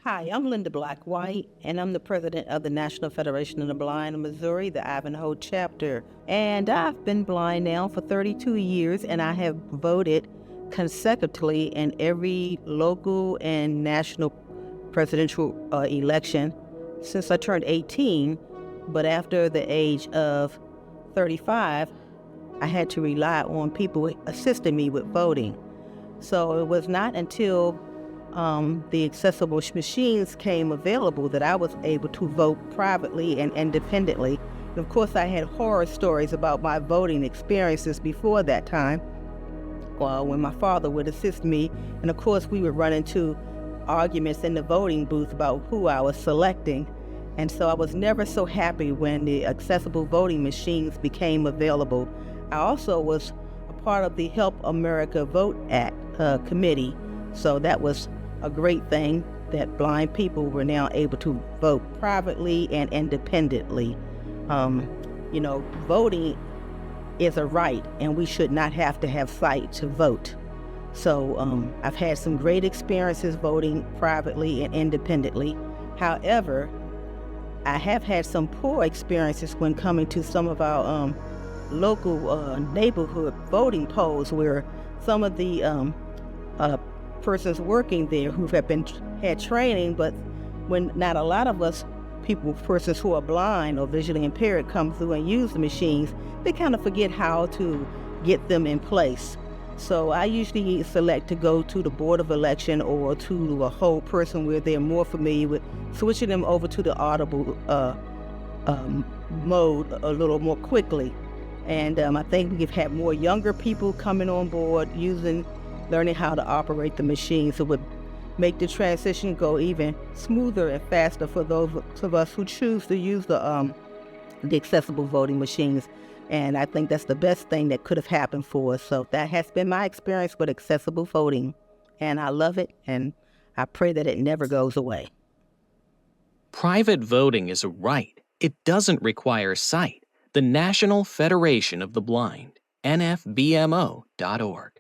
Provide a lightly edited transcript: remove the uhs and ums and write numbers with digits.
Hi, I'm Linda Black White, and I'm the president of the National Federation of the Blind of Missouri, the Ivanhoe chapter. And I've been blind now for 32 years, and I have voted consecutively in every local and national presidential election since I turned 18. But after the age of 35, I had to rely on people assisting me with voting. So it was not until the accessible machines came available that I was able to vote privately and independently. And of course, I had horror stories about my voting experiences before that time, when my father would assist me. And of course, we would run into arguments in the voting booth about who I was selecting. And so I was never so happy when the accessible voting machines became available. I also was a part of the Help America Vote Act committee. So that was a great thing that blind people were now able to vote privately and independently. Voting is a right, and we should not have to have sight to vote. So I've had some great experiences voting privately and independently. However, I have had some poor experiences when coming to some of our local neighborhood voting polls, where some of the persons working there who have had training, but when not a lot of us persons who are blind or visually impaired come through and use the machines, they kind of forget how to get them in place. So I usually select to go to the Board of Election or to a whole person where they're more familiar with switching them over to the audible mode a little more quickly. And I think we've had more younger people coming on board learning how to operate the machines. So it would make the transition go even smoother and faster for those of us who choose to use the accessible voting machines. And I think that's the best thing that could have happened for us. So that has been my experience with accessible voting. And I love it, and I pray that it never goes away. Private voting is a right. It doesn't require sight. The National Federation of the Blind, NFBMO.org.